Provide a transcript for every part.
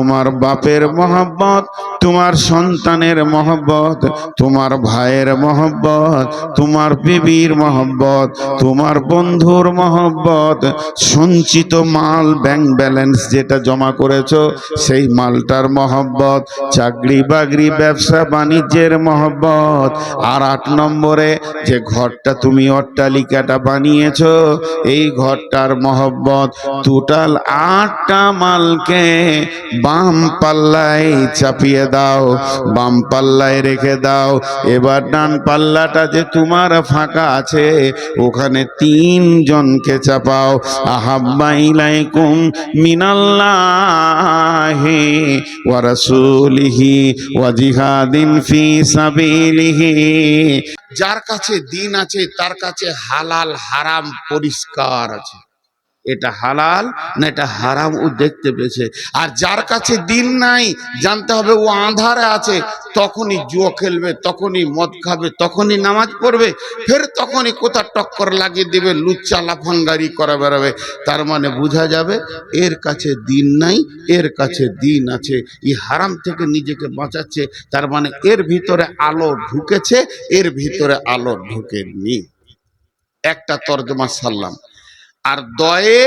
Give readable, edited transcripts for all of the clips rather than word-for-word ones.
তোমার বাপের মহব্বত, তোমার সন্তানের মহব্বত, তোমার ভাইয়ের মহব্বত, তোমার বিবির মহব্বত, তোমার বন্ধুর মহব্বত, সঞ্চিত মাল ব্যাংক ব্যালেন্স যেটা জমা করেছো সেই মালটার মহব্বত, চাকরি বাকরি ব্যবসা বাণিজ্যের মহব্বত, আর 8 নম্বরে যে ঘরটা তুমি অট্টালিকাটা বানিয়েছো এই ঘরটার মহব্বত। টোটাল 8টা মালকে বাম পাল্লায় চাপিয়ে দাও, বাম পাল্লায় রেখে দাও। এবার ডান পাল্লাটা যে তোমার ফাঁকা আছে ওখানে 3 জনকে চাপাও। আহাব্বা ইলাইকুম মিনাল্লাহি ওয়া রাসূলিহি ওয়া জিহাদিন ফি সাবিলিহি। যার কাছে দিন আছে তার কাছে হালাল হারাম পরিষ্কার আছে, এটা হালাল না এটা হারাম ও দেখতে পেয়েছে। আর যার কাছে দিন নাই জানতে হবে ও আঁধারে আছে, তখনই জুয়া খেলবে, তখনই মদ খাবে, তখনই নামাজ পড়বে, ফের তখনই কোথা টক্কর লাগিয়ে দেবে, লুচ্চা লাফাঙ্গারি করে বেড়াবে। তার মানে বোঝা যাবে এর কাছে দিন নাই, এর কাছে দিন আছে। এই হারাম থেকে নিজেকে বাঁচাচ্ছে, তার মানে এর ভিতরে আলো ঢুকেছে, এর ভিতরে আলো ঢুকেনি। একটা তর্জমা সারলাম। আর দয়ে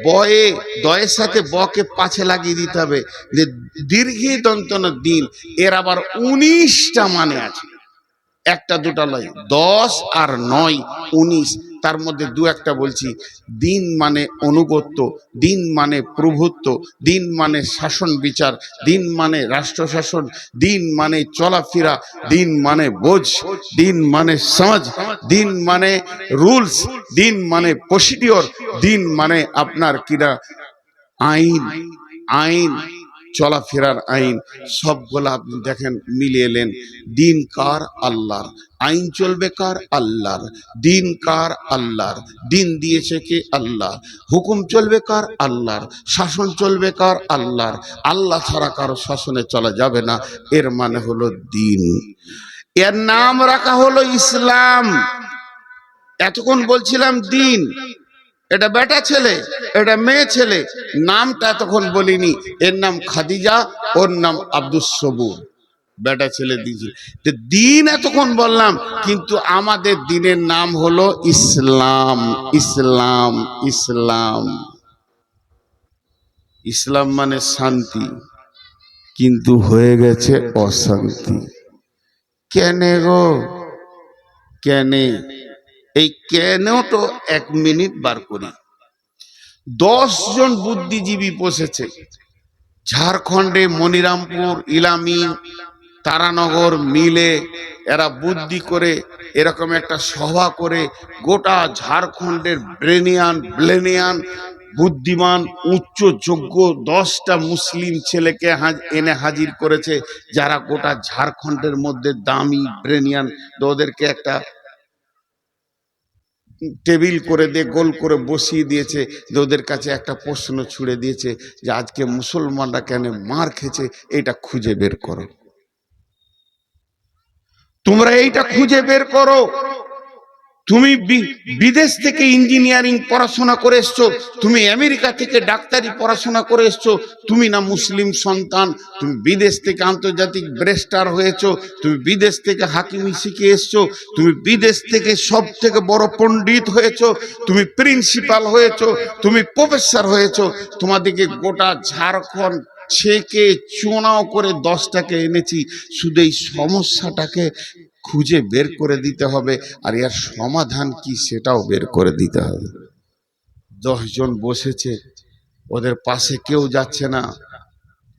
বয়ে, দয়ের সাথে বকে পাছে লাগিয়ে দিতে হবে যে দীর্ঘি দন্তন দিন, এর আবার 19টা মানে আছে, একটা দুটা নয়, 10 আর 9 19। তার মধ্যে 2-1টা বলছি। দিন মানে অনুগত্য, দিন মানে প্রভুত্ব, দিন মানে শাসন বিচার, দিন মানে রাষ্ট্র শাসন, দিন মানে চলাফেরা, দিন মানে বোঝ, দিন মানে সমাজ, দিন মানে রুলস, দিন মানে প্রসিডিওর, দিন মানে আপনার কিনা আইন, আইন চলাফেরার আইন। সবগুলো আপনি দেখেন মিলিয়ে এলেন। দিন কার? আল্লাহর। আইন চলবে কার? আল্লাহর। দিন কার? আল্লাহর। দিন দিয়েছে কে? আল্লাহ। হুকুম চলবে কার? আল্লাহর। শাসন চলবে কার? আল্লাহর। আল্লাহ ছাড়া কারো শাসনে চলা যাবে না। এর মানে হলো দিন। এর নাম রাখা হলো ইসলাম। এতক্ষণ বলছিলাম দিন, এটা বেটা ছেলে, এটা মেয়ে ছেলে, নামটা এতক্ষণ বলিনি। এর নাম খাদিজা, ওর নাম আব্দুস সবুর, বেটা ছেলে দিয়েছে। দিন এতক্ষণ বললাম, কিন্তু আমাদের দিনের নাম হলো ইসলাম। ইসলাম, ইসলাম, ইসলাম মানে শান্তি, কিন্তু হয়ে গেছে অশান্তি। কেনে গো কেনে? এই কেনও তো 1 মিনিট বার করি। 10 জন বুদ্ধিজীবী বসেছে ঝাড়খণ্ডে, মনিরামপুর, ইলামি, তারানগর মিলে এরা বুদ্ধি করে এরকম একটা সভা করে গোটা ঝাড়খণ্ডের ব্রেনিয়ান বুদ্ধিমান উচ্চ যোগ্য 10টা মুসলিম ছেলেকে এনে হাজির করেছে, যারা গোটা ঝাড়খণ্ডের মধ্যে দামি ব্রেনিয়ান। ওদেরকে একটা টেবিল করে দিয়ে গোল করে বসিয়ে দিয়েছে, যে ওদের কাছে একটা প্রশ্ন ছুড়ে দিয়েছে যে আজকে মুসলমানরা কেন মার খেয়েছে এটা খুঁজে বের করো। তোমরা এইটা খুঁজে বের করো। তুমি বিদেশ থেকে ইঞ্জিনিয়ারিং পড়াশোনা করে এসছো, তুমি আমেরিকা থেকে ডাক্তারি পড়াশোনা করে এসছো, তুমি না মুসলিম সন্তান? তুমি বিদেশ থেকে আন্তর্জাতিক ব্যারিস্টার হয়েছো, তুমি বিদেশ থেকে হাকিমি শিখে এসছো, তুমি বিদেশ থেকে সব থেকে বড় পণ্ডিত হয়েছো, তুমি প্রিন্সিপাল হয়েছো, তুমি প্রফেসর হয়েছো। তোমাদেরকে গোটা ঝাড়খণ্ড ছেকে চুনাও করে 10টাকে এনেছি, শুধু এই সমস্যাটাকে খুঁজে বের করে দিতে হবে, আর এর সমাধান কি সেটাও বের করে দিতে হবে। 10 জন বসেছে, ওদের পাশে কেউ যাচ্ছে না।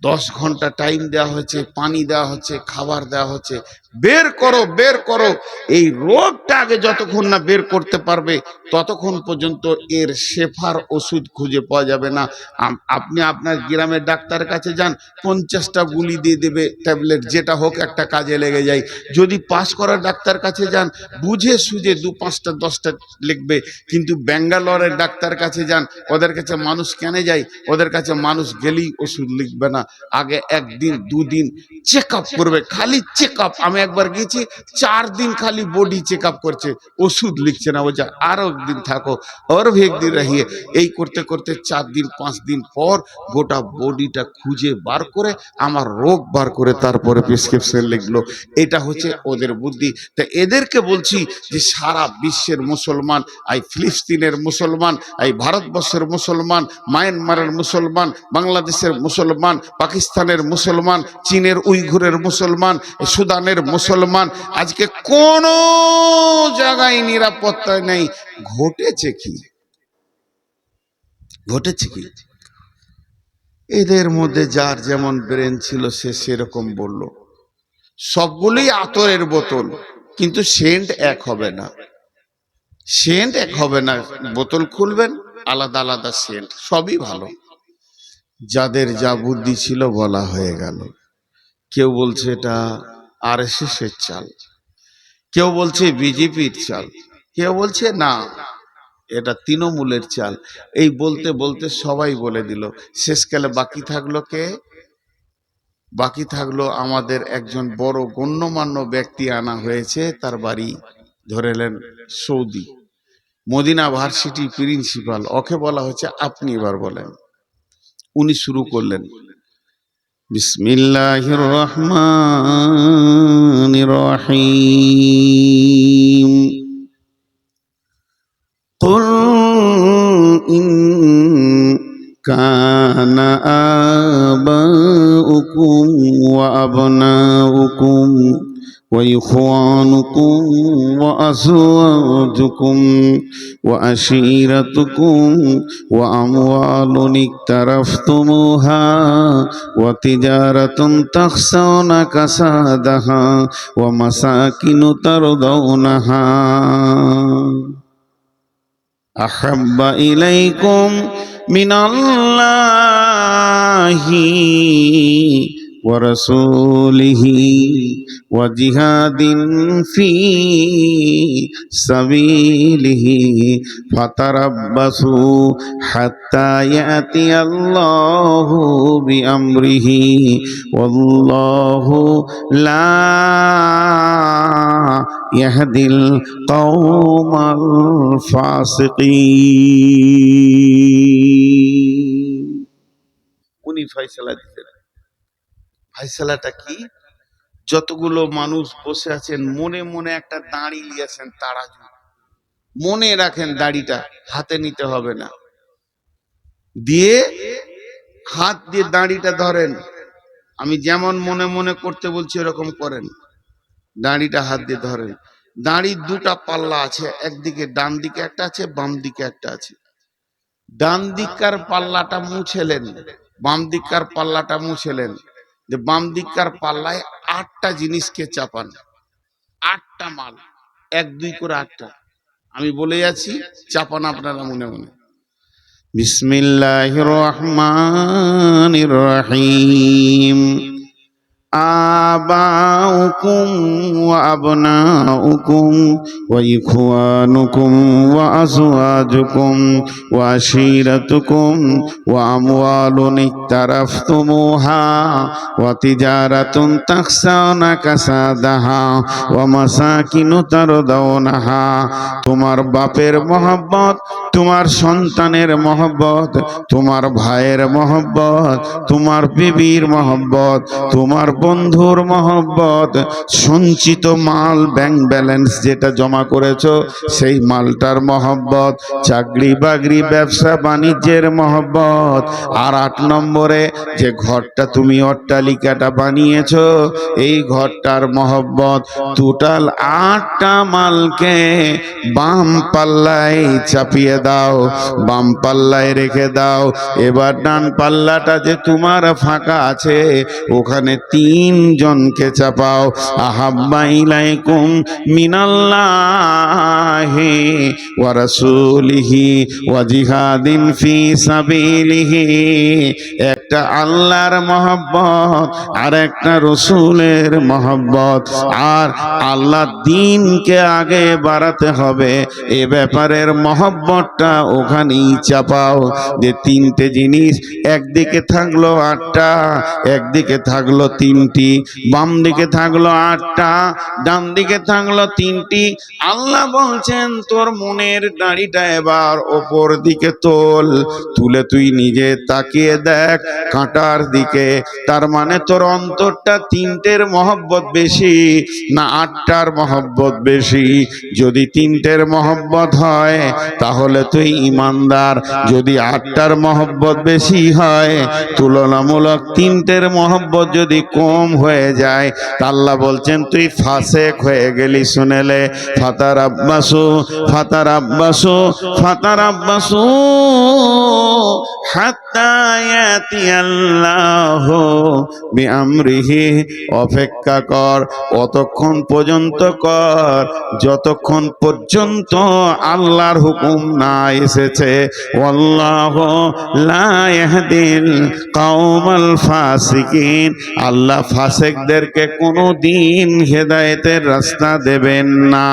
10 ঘন্টা টাইম দেওয়া হচ্ছে, পানি দেওয়া হচ্ছে, খাবার দেওয়া হচ্ছে। বের করো, বের করো। এই রোগটা আগে যতক্ষণ না বের করতে পারবে ততক্ষণ পর্যন্ত এর শেফার ওষুধ খুঁজে পাওয়া যাবে না। আপনি আপনার গ্রামের ডাক্তারের কাছে যান, 50টা গুলি দিয়ে দেবে ট্যাবলেট, যেটা হোক একটা কাজে লেগে যায়। যদি পাস করার ডাক্তার কাছে যান, বুঝে সুঝে 2-5টা 10টা লিখবে। কিন্তু ব্যাঙ্গালোরের ডাক্তার কাছে যান, ওদের কাছে মানুষ কেন যায়? ওদের কাছে মানুষ গেলেই ওষুধ লিখবে না, আগে 1 দিন 2 দিন চেক আপ করবে, খালি চেক আপ। আমি একবার গেছি, 4 দিন খালি বডি চেক আপ করছে, ওষুধ লিখছে না, বলছে আরো একদিন থাকো, আর একদিন রহিয়ে। এই করতে করতে 4 দিন 5 দিন পর গোটা বডিটা খুঁজে বার করে আমার রোগ বার করে তারপরে প্রেসক্রিপশন লিখলো। এটা হচ্ছে ওদের বুদ্ধি। তা এদেরকে বলছি যে সারা বিশ্বের মুসলমান, এই ফিলিস্তিনের মুসলমান, এই ভারতবর্ষের মুসলমান, মায়ানমারের মুসলমান, বাংলাদেশের মুসলমান, পাকিস্তানের মুসলমান, চীনের উইঘুরের মুসলমান, সুদানের মুসলমান, আজকে কোন জায়গায় নিরাপত্তা নেই। ঘটেছে কি? ঘটেছে কি? এদের মধ্যে যার যেমন ব্রেন ছিল সে সেরকম বলল। সবগুলোই আতরের বোতল, কিন্তু সেন্ট এক হবে না। সেন্ট এক হবে না। বোতল খুলবেন, আলাদা আলাদা সেন্ট, সবই ভালো। যাদের যা বুদ্ধি ছিল বলা হয়ে গেল। কেউ বলছে এটা আরএসএস এর চাল, কেউ বলছে বিজেপির চাল, কেউ বলছে না এটা তৃণমূলের চাল। এই বলতে বলতে সবাই বলে দিল। শেষকালে বাকি থাকলো কে? বাকি থাকলো আমাদের একজন বড় গণ্যমান্য ব্যক্তি আনা হয়েছে, তার বাড়ি ধরেলেন সৌদি, মদিনা ভার্সিটি প্রিন্সিপাল। ওকে বলা হচ্ছে আপনি এবার বলেন। উনি শুরু করলেন, বিসমিল্লাহির রহমানির রহিম, কুল ইন কানা আবাউকুম ওয়া আবনাউকুম وإخوانكم وأزواجكم وعشيرتكم وأموال اقترفتموها وتجارة تخشون كسادها ومساكن ترضونها أحب إليكم من الله ورسوله وجهاد في سبيله فتربصوا حتى يأتي الله بأمره والله لا يهدي القوم الفاسقين। উনি ফয়সালা দিতেন। ফয়সালাটা কি? যতগুলো মানুষ বসে আছেন মনে মনে একটা দাঁড়ি নিয়েছেন, তারাজু মনে রাখেন, দাড়িটা হাতে নিতে হবে না, দিয়ে হাত দিয়ে দাড়িটা ধরেন। আমি যেমন মনে মনে করতে বলছি এরকম করেন। দাড়িটা হাত দিয়ে ধরেন। দাড়ির দুটা পাল্লা আছে, একদিকে ডান দিকে একটা আছে, বাম দিকে একটা আছে। ডান দিককার পাল্লাটা মুছেলেন, বাম দিককার পাল্লাটা মুছেলেন। যে বাম দিককার পাল্লায় 8টা জিনিসকে চাপান, 8টা মাল, 1 2 করে 8টা। আমি বলে যাচ্ছি, চাপান আপনারা মনে মনে। বিসমিল্লাহির রহমানির রহিম, آباؤكم وأبناؤكم وإخوانكم وأزواجكم وعشيرتكم وأموال اقترفتموها وتجارة تخشون كسادها ومساكن ترضونها। তোমার বাপের মহব্বত, তোমার সন্তানের মহব্বত, তোমার ভাইয়ের মহব্বত, তোমার বিবির মহব্বত, তোমার বন্ধুর মহব্বত, সঞ্চিত মাল, ব্যাংক ব্যালেন্স যেটা জমা করেছো সেই মালটার মহব্বত, চাকরি বাকরি ব্যবসা বাণিজ্যের মহব্বত, আর 8 নম্বরে যে ঘরটা তুমি অট্টালিকাটা বানিয়েছো এই ঘরটার মহব্বত। টোটাল 8টা মালকে বাম পাল্লায় চাপিয়ে দাও, বাম পাল্লায় রেখে দাও। এবার ডান পাল্লাটা যে তোমার ফাঁকা আছে ওখানে 3 জনকে চাপাও। আহাব্বা ইলাইকুম মিনাল্লাহি ওয়া রাসূলিহি ওয়া জিহাদিন ফি সাবিলিহি। একটা আল্লাহর মহব্বত আর একটা রসুলের মহব্বত, আর আল্লাহ দ্বীনকে আগে বাড়াতে হবে এ ব্যাপারের মহব্বতটা ওখানেই চাপাও। যে 3টে জিনিস, একদিকে থাকলো 8টা, একদিকে থাকলো 3 3টি, বাম দিকে থাকলো 8টা, ডান দিকে থাকলো 3টি। আল্লাহ বলছেন তোর মনের দাড়িটা এবার ওপর দিকে তোল, তুলে তুই নিজে তাকিয়ে দেখ কাঁটার দিকে। তার মানে তোর অন্তরটা 3টের মহব্বত বেশি না 8টার মহব্বত বেশি? যদি 3টের মহব্বত হয় তাহলে তুই ইমানদার, যদি 8টার মহব্বত বেশি হয়, তুলনামূলক 3টের মহব্বত যদি কম হয়ে যায়, তা আল্লাহ বলছেন তুই ফাসেক হয়ে গেলি। শুনেলে ফাতারাব্বাসু ফাতারাব্বাসু ফাতারাব্বাসু হাত্তা ইয়াতিয়াল্লাহু বিআমরিহি, অপেক্ষা কর, অতক্ষণ পর্যন্ত কর যতক্ষণ পর্যন্ত আল্লাহর হুকুম না এসেছে। ওয়াল্লাহু লা ইয়াহদিল কওমাল ফাসিকিন, আল্লাহ ফাসিকদেরকে কোনোদিন হেদায়েতের রাস্তা দেবেন না।